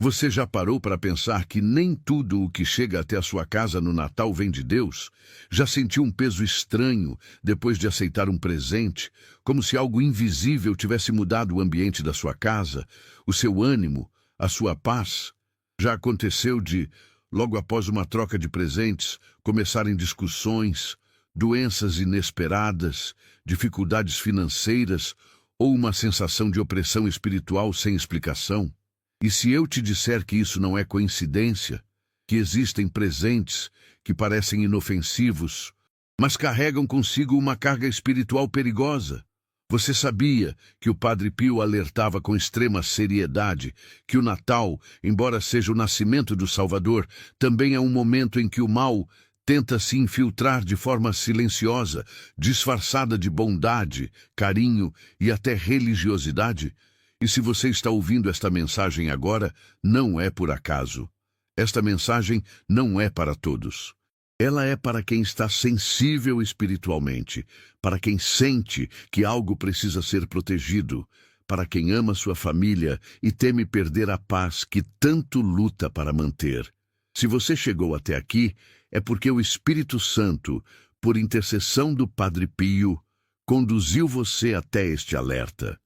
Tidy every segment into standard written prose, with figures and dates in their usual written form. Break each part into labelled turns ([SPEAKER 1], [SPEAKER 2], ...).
[SPEAKER 1] Você já parou para pensar que nem tudo o que chega até a sua casa no Natal vem de Deus? Já sentiu um peso estranho depois de aceitar um presente, como se algo invisível tivesse mudado o ambiente da sua casa, o seu ânimo, a sua paz? Já aconteceu de, logo após uma troca de presentes, começarem discussões, doenças inesperadas, dificuldades financeiras ou uma sensação de opressão espiritual sem explicação? E se eu te disser que isso não é coincidência, que existem presentes que parecem inofensivos, mas carregam consigo uma carga espiritual perigosa? Você sabia que o Padre Pio alertava com extrema seriedade que o Natal, embora seja o nascimento do Salvador, também é um momento em que o mal tenta se infiltrar de forma silenciosa, disfarçada de bondade, carinho e até religiosidade? E se você está ouvindo esta mensagem agora, não é por acaso. Esta mensagem não é para todos. Ela é para quem está sensível espiritualmente, para quem sente que algo precisa ser protegido, para quem ama sua família e teme perder a paz que tanto luta para manter. Se você chegou até aqui, é porque o Espírito Santo, por intercessão do Padre Pio, conduziu você até este alerta.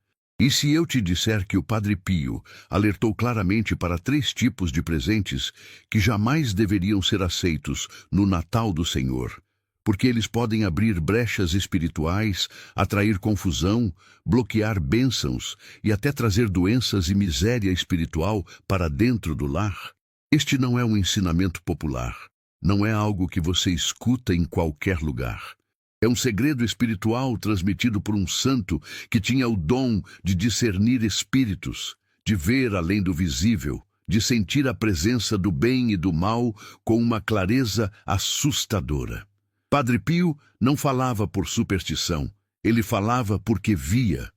[SPEAKER 1] E se eu te disser que o Padre Pio alertou claramente para 3 tipos de presentes que jamais deveriam ser aceitos no Natal do Senhor, porque eles podem abrir brechas espirituais, atrair confusão, bloquear bênçãos e até trazer doenças e miséria espiritual para dentro do lar? Este não é um ensinamento popular, não é algo que você escuta em qualquer lugar. É um segredo espiritual transmitido por um santo que tinha o dom de discernir espíritos, de ver além do visível, de sentir a presença do bem e do mal com uma clareza assustadora. Padre Pio não falava por superstição, ele falava porque via.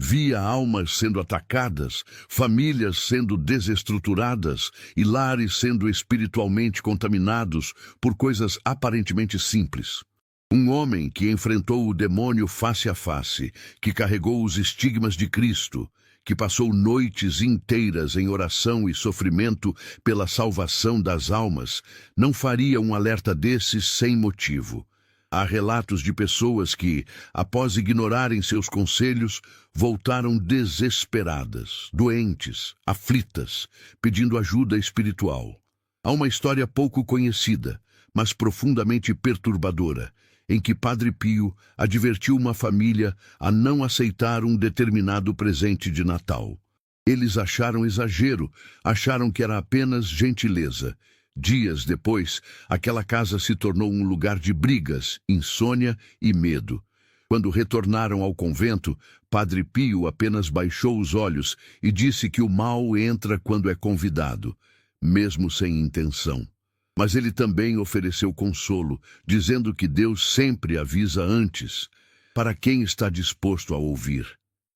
[SPEAKER 1] Via almas sendo atacadas, famílias sendo desestruturadas e lares sendo espiritualmente contaminados por coisas aparentemente simples. Um homem que enfrentou o demônio face a face, que carregou os estigmas de Cristo, que passou noites inteiras em oração e sofrimento pela salvação das almas, não faria um alerta desses sem motivo. Há relatos de pessoas que, após ignorarem seus conselhos, voltaram desesperadas, doentes, aflitas, pedindo ajuda espiritual. Há uma história pouco conhecida, mas profundamente perturbadora, em que Padre Pio advertiu uma família a não aceitar um determinado presente de Natal. Eles acharam exagero, acharam que era apenas gentileza. Dias depois, aquela casa se tornou um lugar de brigas, insônia e medo. Quando retornaram ao convento, Padre Pio apenas baixou os olhos e disse que o mal entra quando é convidado, mesmo sem intenção. Mas ele também ofereceu consolo, dizendo que Deus sempre avisa antes, para quem está disposto a ouvir.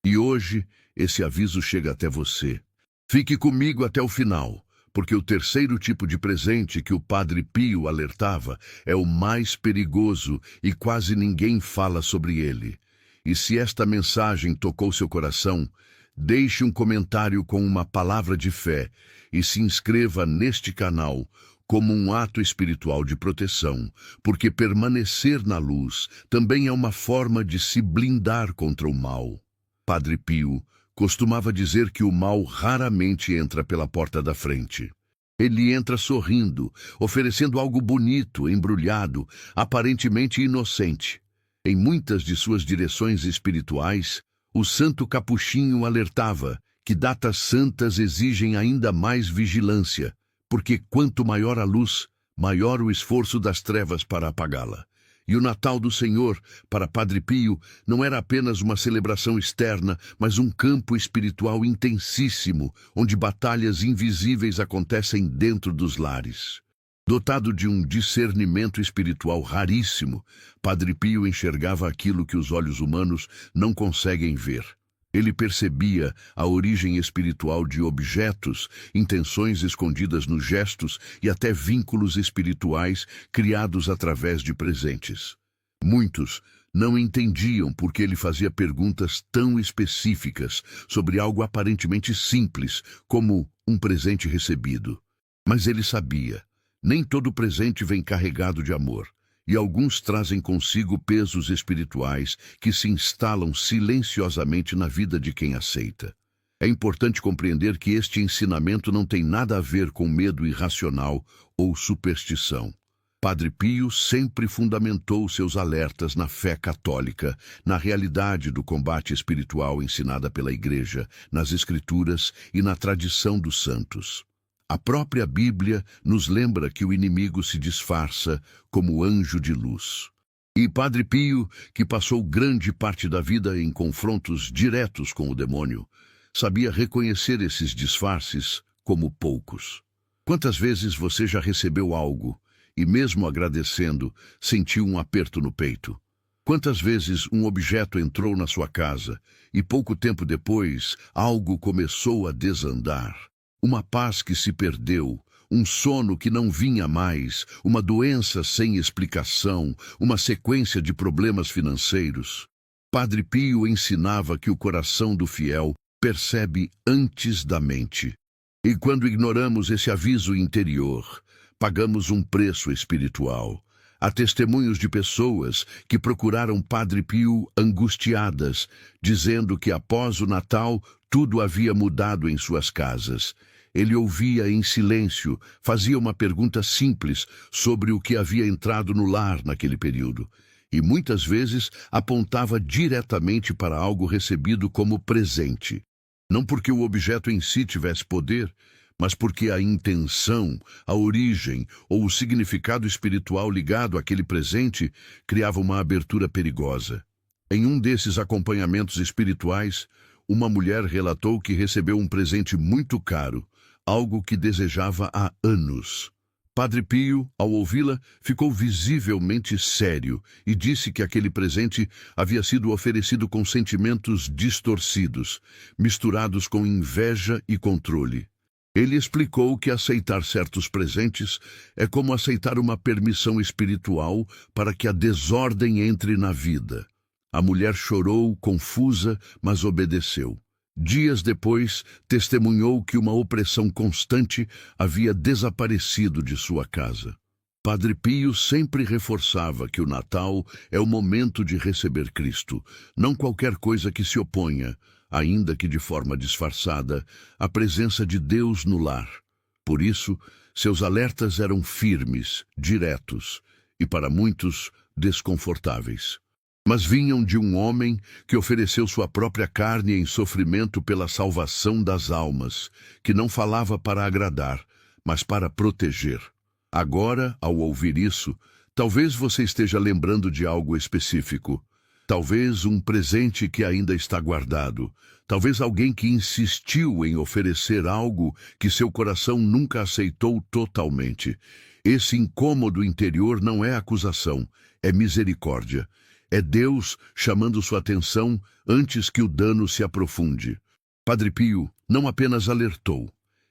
[SPEAKER 1] E hoje, esse aviso chega até você. Fique comigo até o final, porque o 3º tipo de presente que o Padre Pio alertava é o mais perigoso e quase ninguém fala sobre ele. E se esta mensagem tocou seu coração, deixe um comentário com uma palavra de fé e se inscreva neste canal como um ato espiritual de proteção, porque permanecer na luz também é uma forma de se blindar contra o mal. Padre Pio costumava dizer que o mal raramente entra pela porta da frente. Ele entra sorrindo, oferecendo algo bonito, embrulhado, aparentemente inocente. Em muitas de suas direções espirituais, o santo capuchinho alertava que datas santas exigem ainda mais vigilância, porque quanto maior a luz, maior o esforço das trevas para apagá-la. E o Natal do Senhor, para Padre Pio, não era apenas uma celebração externa, mas um campo espiritual intensíssimo, onde batalhas invisíveis acontecem dentro dos lares. Dotado de um discernimento espiritual raríssimo, Padre Pio enxergava aquilo que os olhos humanos não conseguem ver. Ele percebia a origem espiritual de objetos, intenções escondidas nos gestos e até vínculos espirituais criados através de presentes. Muitos não entendiam por que ele fazia perguntas tão específicas sobre algo aparentemente simples, como um presente recebido. Mas ele sabia, nem todo presente vem carregado de amor, e alguns trazem consigo pesos espirituais que se instalam silenciosamente na vida de quem aceita. É importante compreender que este ensinamento não tem nada a ver com medo irracional ou superstição. Padre Pio sempre fundamentou seus alertas na fé católica, na realidade do combate espiritual ensinada pela Igreja, nas Escrituras e na tradição dos santos. A própria Bíblia nos lembra que o inimigo se disfarça como anjo de luz. E Padre Pio, que passou grande parte da vida em confrontos diretos com o demônio, sabia reconhecer esses disfarces como poucos. Quantas vezes você já recebeu algo e, mesmo agradecendo, sentiu um aperto no peito? Quantas vezes um objeto entrou na sua casa e, pouco tempo depois, algo começou a desandar? Uma paz que se perdeu, um sono que não vinha mais, uma doença sem explicação, uma sequência de problemas financeiros. Padre Pio ensinava que o coração do fiel percebe antes da mente. E quando ignoramos esse aviso interior, pagamos um preço espiritual. Há testemunhos de pessoas que procuraram Padre Pio angustiadas, dizendo que após o Natal tudo havia mudado em suas casas. Ele ouvia em silêncio, fazia uma pergunta simples sobre o que havia entrado no lar naquele período. E muitas vezes apontava diretamente para algo recebido como presente. Não porque o objeto em si tivesse poder, mas porque a intenção, a origem ou o significado espiritual ligado àquele presente criava uma abertura perigosa. Em um desses acompanhamentos espirituais, uma mulher relatou que recebeu um presente muito caro, algo que desejava há anos. Padre Pio, ao ouvi-la, ficou visivelmente sério e disse que aquele presente havia sido oferecido com sentimentos distorcidos, misturados com inveja e controle. Ele explicou que aceitar certos presentes é como aceitar uma permissão espiritual para que a desordem entre na vida. A mulher chorou, confusa, mas obedeceu. Dias depois, testemunhou que uma opressão constante havia desaparecido de sua casa. Padre Pio sempre reforçava que o Natal é o momento de receber Cristo, não qualquer coisa que se oponha, ainda que de forma disfarçada, à presença de Deus no lar. Por isso, seus alertas eram firmes, diretos e, para muitos, desconfortáveis. Mas vinham de um homem que ofereceu sua própria carne em sofrimento pela salvação das almas, que não falava para agradar, mas para proteger. Agora, ao ouvir isso, talvez você esteja lembrando de algo específico. Talvez um presente que ainda está guardado. Talvez alguém que insistiu em oferecer algo que seu coração nunca aceitou totalmente. Esse incômodo interior não é acusação, é misericórdia. É Deus chamando sua atenção antes que o dano se aprofunde. Padre Pio não apenas alertou,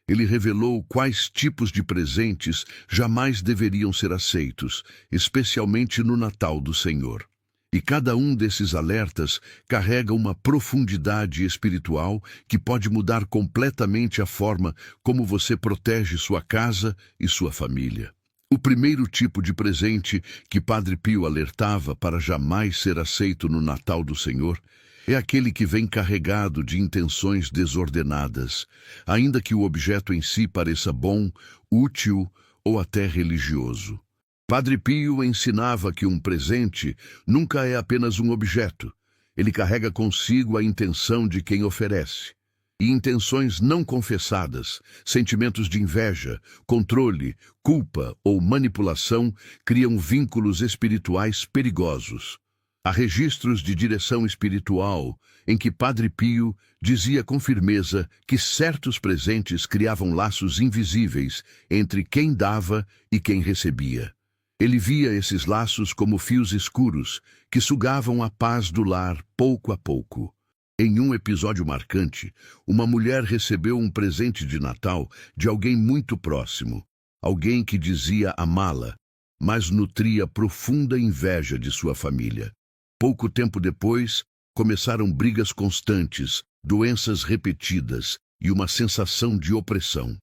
[SPEAKER 1] ele revelou quais tipos de presentes jamais deveriam ser aceitos, especialmente no Natal do Senhor. E cada um desses alertas carrega uma profundidade espiritual que pode mudar completamente a forma como você protege sua casa e sua família. O primeiro tipo de presente que Padre Pio alertava para jamais ser aceito no Natal do Senhor é aquele que vem carregado de intenções desordenadas, ainda que o objeto em si pareça bom, útil ou até religioso. Padre Pio ensinava que um presente nunca é apenas um objeto. Ele carrega consigo a intenção de quem oferece. E intenções não confessadas, sentimentos de inveja, controle, culpa ou manipulação criam vínculos espirituais perigosos. Há registros de direção espiritual em que Padre Pio dizia com firmeza que certos presentes criavam laços invisíveis entre quem dava e quem recebia. Ele via esses laços como fios escuros que sugavam a paz do lar pouco a pouco. Em um episódio marcante, uma mulher recebeu um presente de Natal de alguém muito próximo, alguém que dizia amá-la, mas nutria profunda inveja de sua família. Pouco tempo depois, começaram brigas constantes, doenças repetidas, e uma sensação de opressão.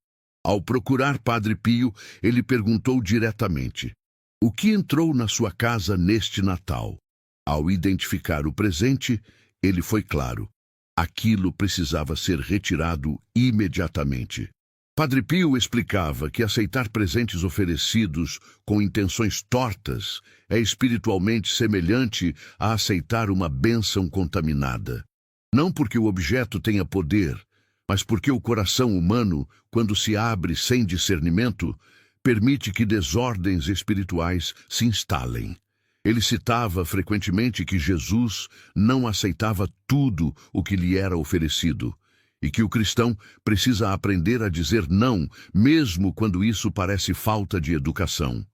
[SPEAKER 1] Ao procurar Padre Pio, ele perguntou diretamente: "O que entrou na sua casa neste Natal?" Ao identificar o presente, ele foi claro. Aquilo precisava ser retirado imediatamente. Padre Pio explicava que aceitar presentes oferecidos com intenções tortas é espiritualmente semelhante a aceitar uma bênção contaminada. Não porque o objeto tenha poder, mas porque o coração humano, quando se abre sem discernimento, permite que desordens espirituais se instalem. Ele citava frequentemente que Jesus não aceitava tudo o que lhe era oferecido, e que o cristão precisa aprender a dizer não, mesmo quando isso parece falta de educação.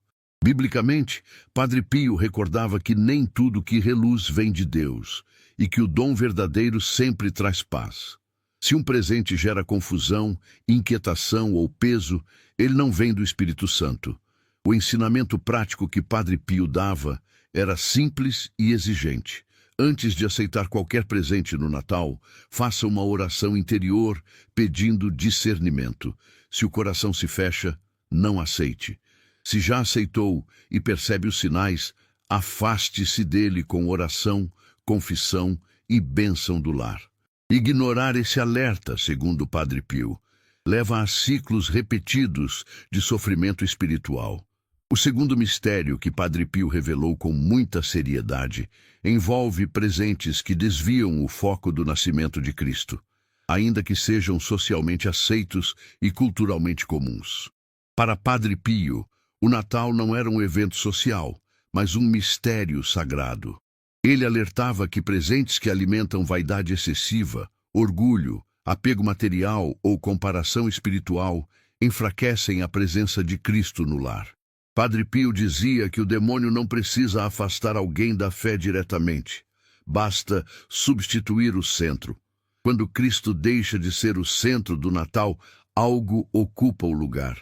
[SPEAKER 1] Biblicamente, Padre Pio recordava que nem tudo que reluz vem de Deus, e que o dom verdadeiro sempre traz paz. Se um presente gera confusão, inquietação ou peso, ele não vem do Espírito Santo. O ensinamento prático que Padre Pio dava era simples e exigente. Antes de aceitar qualquer presente no Natal, faça uma oração interior pedindo discernimento. Se o coração se fecha, não aceite. Se já aceitou e percebe os sinais, afaste-se dele com oração, confissão e bênção do lar. Ignorar esse alerta, segundo Padre Pio, leva a ciclos repetidos de sofrimento espiritual. O segundo mistério que Padre Pio revelou com muita seriedade envolve presentes que desviam o foco do nascimento de Cristo, ainda que sejam socialmente aceitos e culturalmente comuns. Para Padre Pio, o Natal não era um evento social, mas um mistério sagrado. Ele alertava que presentes que alimentam vaidade excessiva, orgulho, apego material ou comparação espiritual enfraquecem a presença de Cristo no lar. Padre Pio dizia que o demônio não precisa afastar alguém da fé diretamente. Basta substituir o centro. Quando Cristo deixa de ser o centro do Natal, algo ocupa o lugar.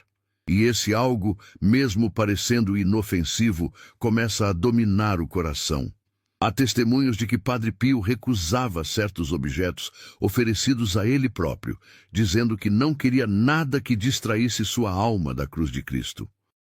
[SPEAKER 1] E esse algo, mesmo parecendo inofensivo, começa a dominar o coração. Há testemunhos de que Padre Pio recusava certos objetos oferecidos a ele próprio, dizendo que não queria nada que distraísse sua alma da cruz de Cristo.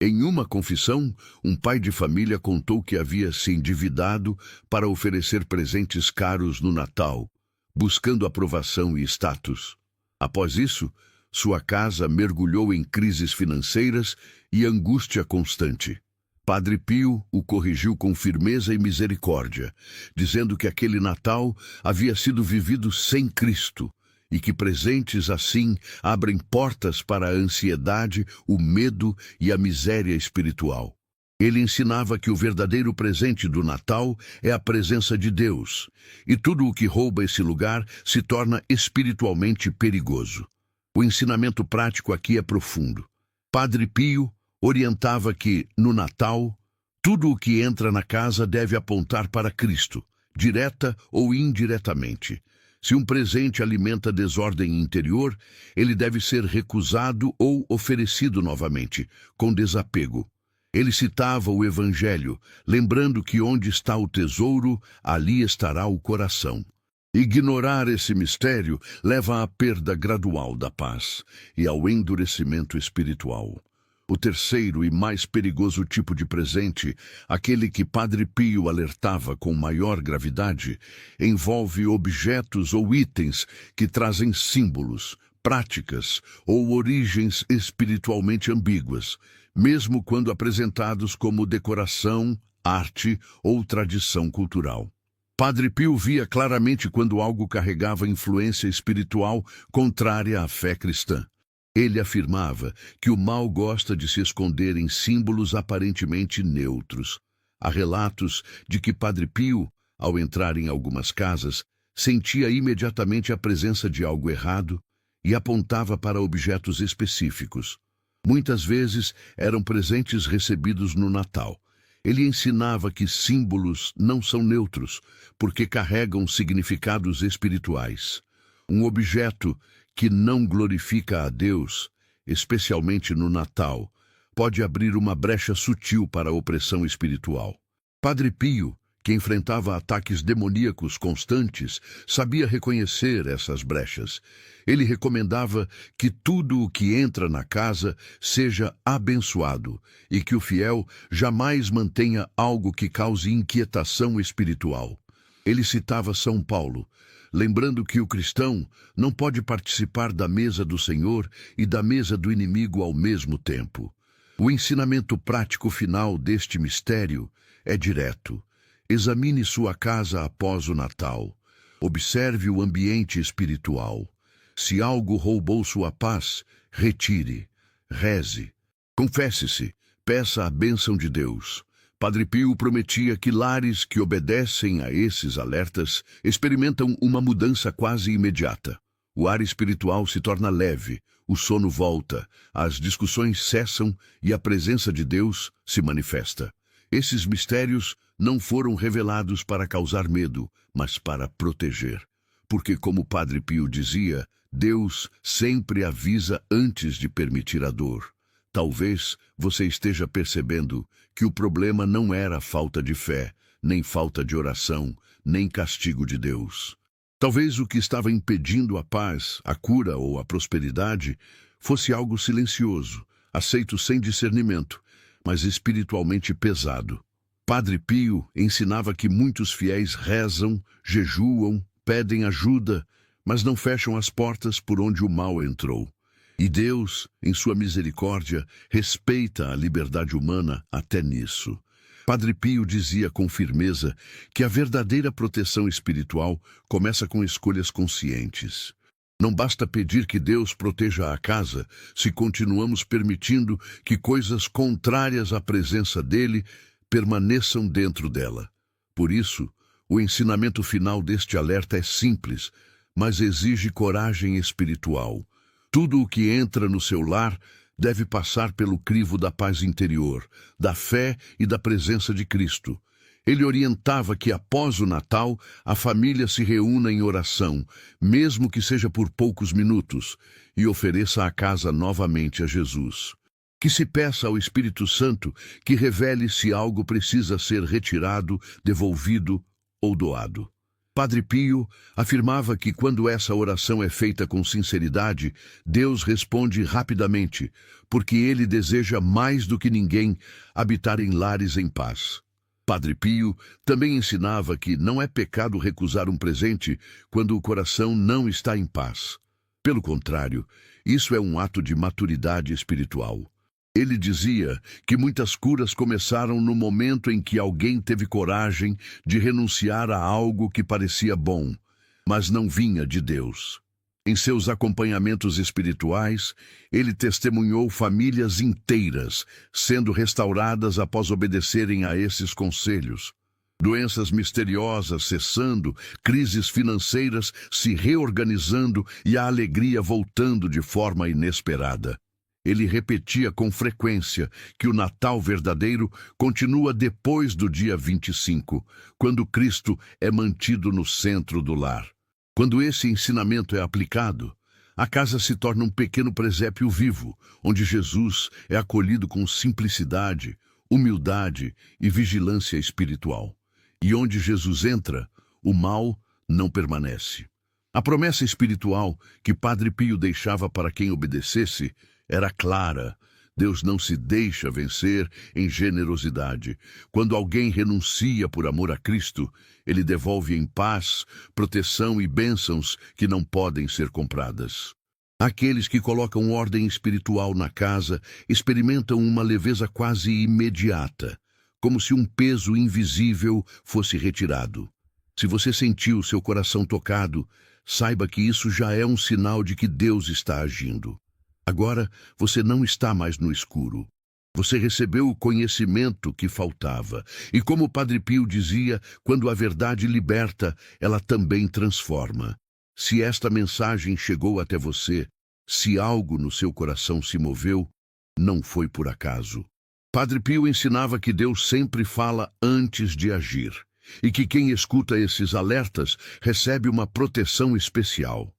[SPEAKER 1] Em uma confissão, um pai de família contou que havia se endividado para oferecer presentes caros no Natal, buscando aprovação e status. Após isso, sua casa mergulhou em crises financeiras e angústia constante. Padre Pio o corrigiu com firmeza e misericórdia, dizendo que aquele Natal havia sido vivido sem Cristo e que presentes assim abrem portas para a ansiedade, o medo e a miséria espiritual. Ele ensinava que o verdadeiro presente do Natal é a presença de Deus, e tudo o que rouba esse lugar se torna espiritualmente perigoso. O ensinamento prático aqui é profundo. Padre Pio orientava que, no Natal, tudo o que entra na casa deve apontar para Cristo, direta ou indiretamente. Se um presente alimenta desordem interior, ele deve ser recusado ou oferecido novamente, com desapego. Ele citava o Evangelho, lembrando que onde está o tesouro, ali estará o coração. Ignorar esse mistério leva à perda gradual da paz e ao endurecimento espiritual. O terceiro e mais perigoso tipo de presente, aquele que Padre Pio alertava com maior gravidade, envolve objetos ou itens que trazem símbolos, práticas ou origens espiritualmente ambíguas, mesmo quando apresentados como decoração, arte ou tradição cultural. Padre Pio via claramente quando algo carregava influência espiritual contrária à fé cristã. Ele afirmava que o mal gosta de se esconder em símbolos aparentemente neutros. Há relatos de que Padre Pio, ao entrar em algumas casas, sentia imediatamente a presença de algo errado e apontava para objetos específicos. Muitas vezes eram presentes recebidos no Natal. Ele ensinava que símbolos não são neutros, porque carregam significados espirituais. Um objeto que não glorifica a Deus, especialmente no Natal, pode abrir uma brecha sutil para a opressão espiritual. Padre Pio, que enfrentava ataques demoníacos constantes, sabia reconhecer essas brechas. Ele recomendava que tudo o que entra na casa seja abençoado e que o fiel jamais mantenha algo que cause inquietação espiritual. Ele citava São Paulo, lembrando que o cristão não pode participar da mesa do Senhor e da mesa do inimigo ao mesmo tempo. O ensinamento prático final deste mistério é direto. Examine sua casa após o Natal. Observe o ambiente espiritual. Se algo roubou sua paz, retire, reze, confesse-se, peça a bênção de Deus. Padre Pio prometia que lares que obedecem a esses alertas experimentam uma mudança quase imediata. O ar espiritual se torna leve, o sono volta, as discussões cessam e a presença de Deus se manifesta. Esses mistérios não foram revelados para causar medo, mas para proteger. Porque, como Padre Pio dizia, Deus sempre avisa antes de permitir a dor. Talvez você esteja percebendo que o problema não era falta de fé, nem falta de oração, nem castigo de Deus. Talvez o que estava impedindo a paz, a cura ou a prosperidade fosse algo silencioso, aceito sem discernimento, mas espiritualmente pesado. Padre Pio ensinava que muitos fiéis rezam, jejuam, pedem ajuda, mas não fecham as portas por onde o mal entrou. E Deus, em sua misericórdia, respeita a liberdade humana até nisso. Padre Pio dizia com firmeza que a verdadeira proteção espiritual começa com escolhas conscientes. Não basta pedir que Deus proteja a casa se continuamos permitindo que coisas contrárias à presença dele permaneçam dentro dela. Por isso, o ensinamento final deste alerta é simples, mas exige coragem espiritual. Tudo o que entra no seu lar deve passar pelo crivo da paz interior, da fé e da presença de Cristo. Ele orientava que após o Natal a família se reúna em oração, mesmo que seja por poucos minutos, e ofereça a casa novamente a Jesus. Que se peça ao Espírito Santo que revele se algo precisa ser retirado, devolvido ou doado. Padre Pio afirmava que quando essa oração é feita com sinceridade, Deus responde rapidamente, porque ele deseja mais do que ninguém habitar em lares em paz. Padre Pio também ensinava que não é pecado recusar um presente quando o coração não está em paz. Pelo contrário, isso é um ato de maturidade espiritual. Ele dizia que muitas curas começaram no momento em que alguém teve coragem de renunciar a algo que parecia bom, mas não vinha de Deus. Em seus acompanhamentos espirituais, ele testemunhou famílias inteiras sendo restauradas após obedecerem a esses conselhos. Doenças misteriosas cessando, crises financeiras se reorganizando e a alegria voltando de forma inesperada. Ele repetia com frequência que o Natal verdadeiro continua depois do dia 25, quando Cristo é mantido no centro do lar. Quando esse ensinamento é aplicado, a casa se torna um pequeno presépio vivo, onde Jesus é acolhido com simplicidade, humildade e vigilância espiritual. E onde Jesus entra, o mal não permanece. A promessa espiritual que Padre Pio deixava para quem obedecesse era clara. Deus não se deixa vencer em generosidade. Quando alguém renuncia por amor a Cristo, ele devolve em paz, proteção e bênçãos que não podem ser compradas. Aqueles que colocam ordem espiritual na casa experimentam uma leveza quase imediata, como se um peso invisível fosse retirado. Se você sentiu seu coração tocado, saiba que isso já é um sinal de que Deus está agindo. Agora você não está mais no escuro. Você recebeu o conhecimento que faltava. E como o Padre Pio dizia, quando a verdade liberta, ela também transforma. Se esta mensagem chegou até você, se algo no seu coração se moveu, não foi por acaso. Padre Pio ensinava que Deus sempre fala antes de agir, e que quem escuta esses alertas recebe uma proteção especial.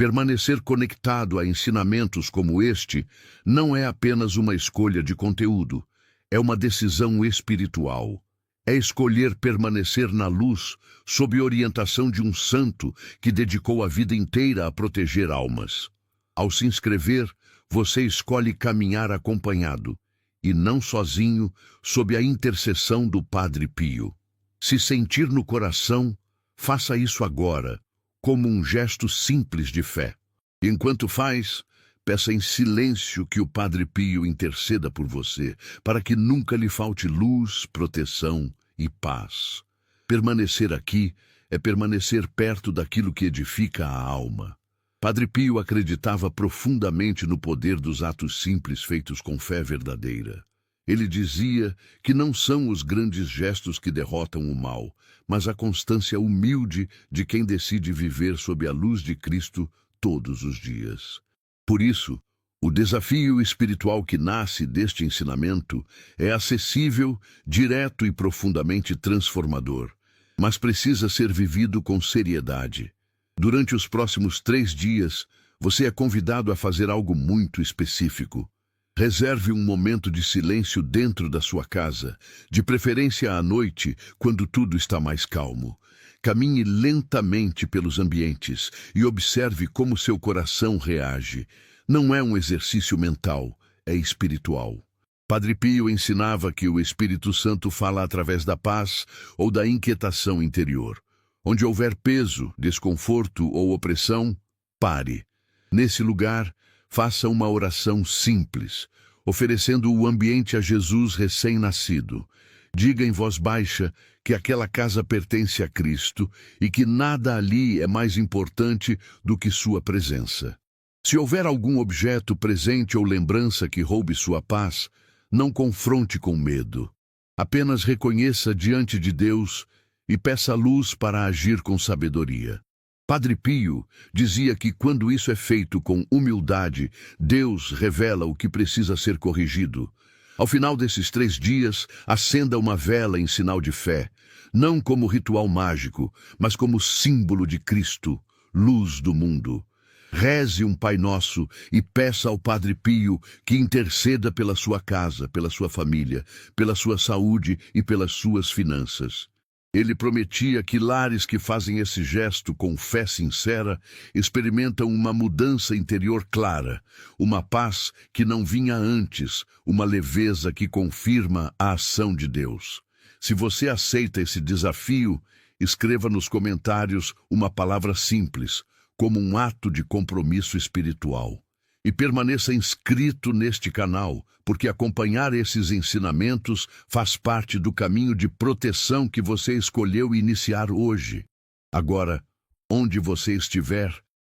[SPEAKER 1] Permanecer conectado a ensinamentos como este não é apenas uma escolha de conteúdo, é uma decisão espiritual. É escolher permanecer na luz, sob orientação de um santo que dedicou a vida inteira a proteger almas. Ao se inscrever, você escolhe caminhar acompanhado, e não sozinho, sob a intercessão do Padre Pio. Se sentir no coração, faça isso agora, como um gesto simples de fé. Enquanto faz, peça em silêncio que o Padre Pio interceda por você, para que nunca lhe falte luz, proteção e paz. Permanecer aqui é permanecer perto daquilo que edifica a alma. Padre Pio acreditava profundamente no poder dos atos simples feitos com fé verdadeira. Ele dizia que não são os grandes gestos que derrotam o mal, mas a constância humilde de quem decide viver sob a luz de Cristo todos os dias. Por isso, o desafio espiritual que nasce deste ensinamento é acessível, direto e profundamente transformador, mas precisa ser vivido com seriedade. Durante os próximos 3 dias, você é convidado a fazer algo muito específico. Reserve um momento de silêncio dentro da sua casa, de preferência à noite, quando tudo está mais calmo. Caminhe lentamente pelos ambientes e observe como seu coração reage. Não é um exercício mental, é espiritual. Padre Pio ensinava que o Espírito Santo fala através da paz ou da inquietação interior. Onde houver peso, desconforto ou opressão, pare. Nesse lugar, faça uma oração simples, oferecendo o ambiente a Jesus recém-nascido. Diga em voz baixa que aquela casa pertence a Cristo e que nada ali é mais importante do que sua presença. Se houver algum objeto, presente ou lembrança que roube sua paz, não confronte com medo. Apenas reconheça diante de Deus e peça luz para agir com sabedoria. Padre Pio dizia que quando isso é feito com humildade, Deus revela o que precisa ser corrigido. Ao final desses 3 dias, acenda uma vela em sinal de fé, não como ritual mágico, mas como símbolo de Cristo, luz do mundo. Reze um Pai Nosso e peça ao Padre Pio que interceda pela sua casa, pela sua família, pela sua saúde e pelas suas finanças. Ele prometia que lares que fazem esse gesto com fé sincera experimentam uma mudança interior clara, uma paz que não vinha antes, uma leveza que confirma a ação de Deus. Se você aceita esse desafio, escreva nos comentários uma palavra simples, como um ato de compromisso espiritual. E permaneça inscrito neste canal, porque acompanhar esses ensinamentos faz parte do caminho de proteção que você escolheu iniciar hoje. Agora, onde você estiver,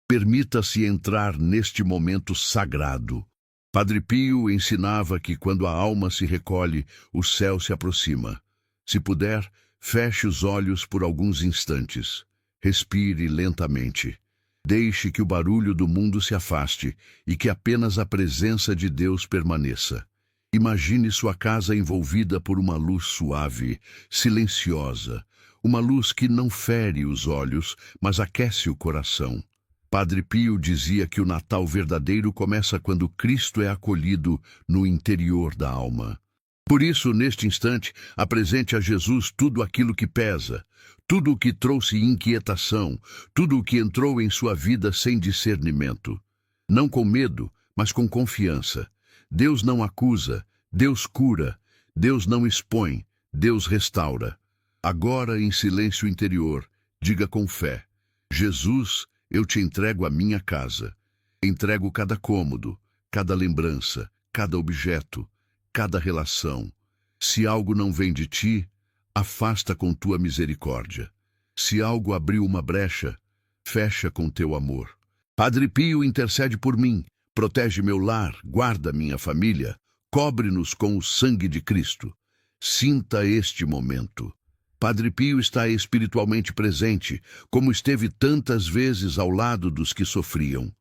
[SPEAKER 1] permita-se entrar neste momento sagrado. Padre Pio ensinava que quando a alma se recolhe, o céu se aproxima. Se puder, feche os olhos por alguns instantes. Respire lentamente. Deixe que o barulho do mundo se afaste e que apenas a presença de Deus permaneça. Imagine sua casa envolvida por uma luz suave, silenciosa, uma luz que não fere os olhos, mas aquece o coração. Padre Pio dizia que o Natal verdadeiro começa quando Cristo é acolhido no interior da alma. Por isso, neste instante, apresente a Jesus tudo aquilo que pesa, tudo o que trouxe inquietação, tudo o que entrou em sua vida sem discernimento. Não com medo, mas com confiança. Deus não acusa, Deus cura, Deus não expõe, Deus restaura. Agora, em silêncio interior, diga com fé: Jesus, eu te entrego a minha casa. Entrego cada cômodo, cada lembrança, cada objeto, cada relação. Se algo não vem de ti, afasta com tua misericórdia. Se algo abriu uma brecha, fecha com teu amor. Padre Pio intercede por mim, protege meu lar, guarda minha família, cobre-nos com o sangue de Cristo. Sinta este momento. Padre Pio está espiritualmente presente, como esteve tantas vezes ao lado dos que sofriam.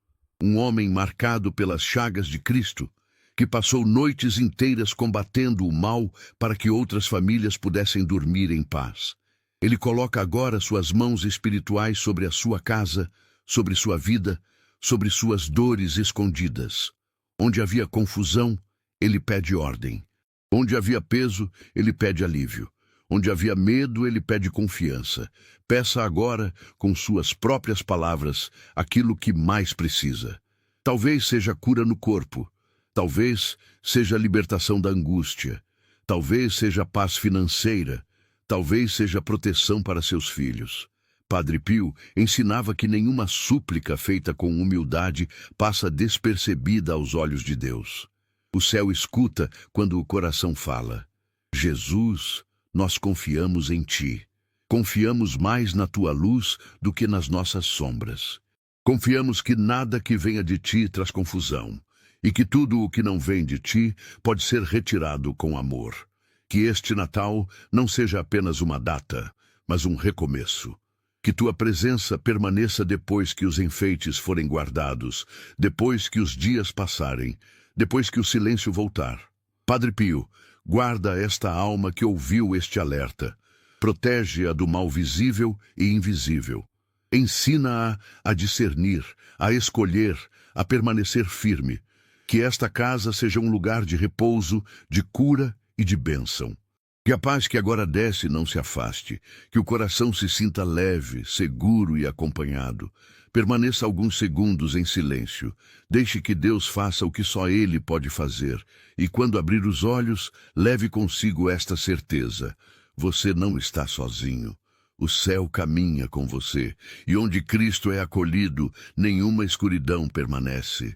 [SPEAKER 1] Um homem marcado pelas chagas de Cristo, que passou noites inteiras combatendo o mal para que outras famílias pudessem dormir em paz. Ele coloca agora suas mãos espirituais sobre a sua casa, sobre sua vida, sobre suas dores escondidas. Onde havia confusão, ele pede ordem. Onde havia peso, ele pede alívio. Onde havia medo, ele pede confiança. Peça agora, com suas próprias palavras, aquilo que mais precisa. Talvez seja cura no corpo. Talvez seja a libertação da angústia. Talvez seja paz financeira. Talvez seja proteção para seus filhos. Padre Pio ensinava que nenhuma súplica feita com humildade passa despercebida aos olhos de Deus. O céu escuta quando o coração fala. Jesus, nós confiamos em Ti. Confiamos mais na Tua luz do que nas nossas sombras. Confiamos que nada que venha de Ti traz confusão, e que tudo o que não vem de Ti pode ser retirado com amor. Que este Natal não seja apenas uma data, mas um recomeço. Que Tua presença permaneça depois que os enfeites forem guardados, depois que os dias passarem, depois que o silêncio voltar. Padre Pio, guarda esta alma que ouviu este alerta. Protege-a do mal visível e invisível. Ensina-a a discernir, a escolher, a permanecer firme. Que esta casa seja um lugar de repouso, de cura e de bênção. Que a paz que agora desce não se afaste, que o coração se sinta leve, seguro e acompanhado. Permaneça alguns segundos em silêncio. Deixe que Deus faça o que só Ele pode fazer. E quando abrir os olhos, leve consigo esta certeza. Você não está sozinho. O céu caminha com você, e onde Cristo é acolhido, nenhuma escuridão permanece.